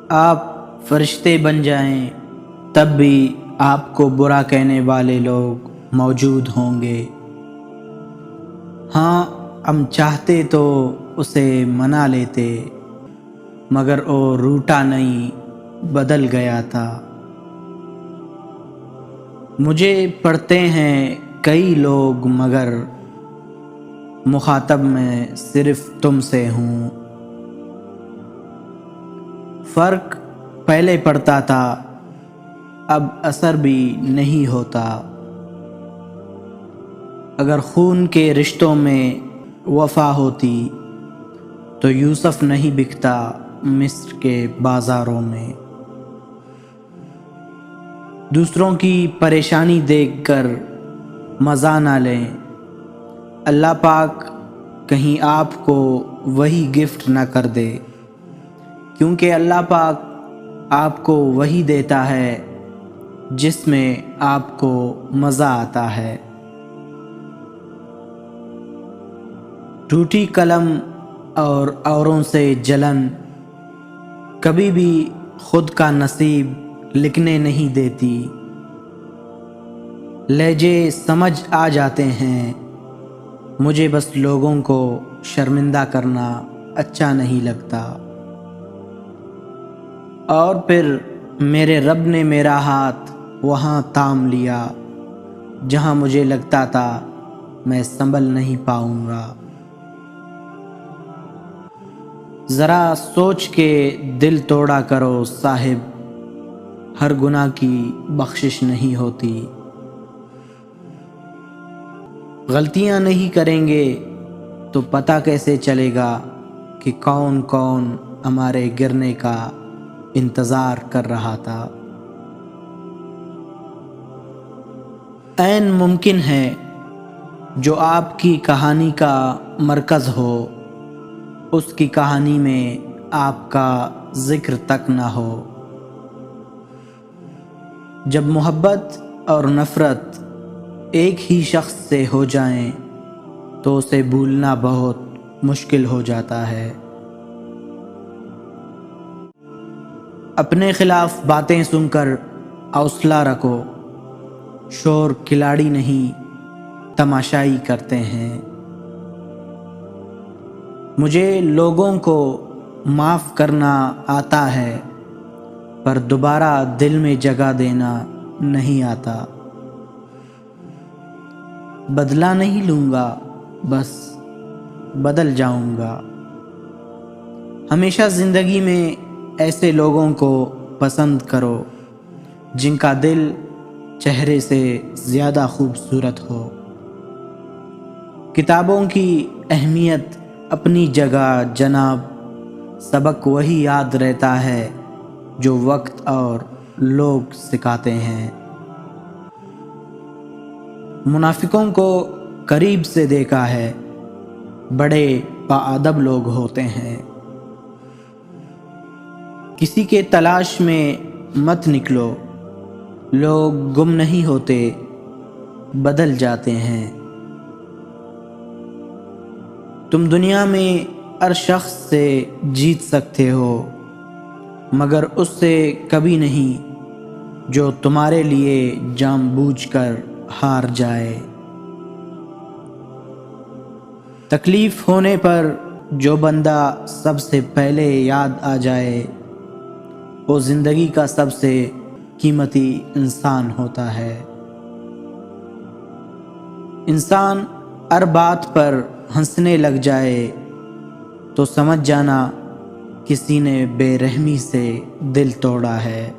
آپ فرشتے بن جائیں تب بھی آپ کو برا کہنے والے لوگ موجود ہوں گے۔ ہاں، ہم چاہتے تو اسے منا لیتے، مگر وہ روٹا نہیں، بدل گیا تھا۔ مجھے پڑھتے ہیں کئی لوگ مگر مخاطب میں صرف تم سے ہوں۔ فرق پہلے پڑتا تھا، اب اثر بھی نہیں ہوتا۔ اگر خون کے رشتوں میں وفا ہوتی تو یوسف نہیں بکتا مصر کے بازاروں میں۔ دوسروں کی پریشانی دیکھ کر مزہ نہ لیں، اللہ پاک کہیں آپ کو وہی گفٹ نہ کر دے، کیونکہ اللہ پاک آپ کو وہی دیتا ہے جس میں آپ کو مزہ آتا ہے۔ ٹوٹی قلم اور اوروں سے جلن کبھی بھی خود کا نصیب لکھنے نہیں دیتی۔ لہجے سمجھ آ جاتے ہیں، مجھے بس لوگوں کو شرمندہ کرنا اچھا نہیں لگتا۔ اور پھر میرے رب نے میرا ہاتھ وہاں تھام لیا جہاں مجھے لگتا تھا میں سنبھل نہیں پاؤں گا۔ ذرا سوچ کے دل توڑا کرو صاحب، ہر گناہ کی بخشش نہیں ہوتی۔ غلطیاں نہیں کریں گے تو پتہ کیسے چلے گا کہ کون کون ہمارے گرنے کا انتظار کر رہا تھا۔ عین ممکن ہے جو آپ کی کہانی کا مرکز ہو، اس کی کہانی میں آپ کا ذکر تک نہ ہو۔ جب محبت اور نفرت ایک ہی شخص سے ہو جائیں تو اسے بھولنا بہت مشکل ہو جاتا ہے۔ اپنے خلاف باتیں سن کر حوصلہ رکھو، شور کھلاڑی نہیں تماشائی کرتے ہیں۔ مجھے لوگوں کو معاف کرنا آتا ہے پر دوبارہ دل میں جگہ دینا نہیں آتا۔ بدلہ نہیں لوں گا، بس بدل جاؤں گا۔ ہمیشہ زندگی میں ایسے لوگوں کو پسند کرو جن کا دل چہرے سے زیادہ خوبصورت ہو۔ کتابوں کی اہمیت اپنی جگہ جناب، سبق وہی یاد رہتا ہے جو وقت اور لوگ سکھاتے ہیں۔ منافقوں کو قریب سے دیکھا ہے، بڑے باادب لوگ ہوتے ہیں۔ کسی کے تلاش میں مت نکلو، لوگ گم نہیں ہوتے، بدل جاتے ہیں۔ تم دنیا میں ہر شخص سے جیت سکتے ہو مگر اس سے کبھی نہیں جو تمہارے لیے جان بوجھ کر ہار جائے۔ تکلیف ہونے پر جو بندہ سب سے پہلے یاد آ جائے وہ زندگی کا سب سے قیمتی انسان ہوتا ہے۔ انسان ہر بات پر ہنسنے لگ جائے تو سمجھ جانا کسی نے بے رحمی سے دل توڑا ہے۔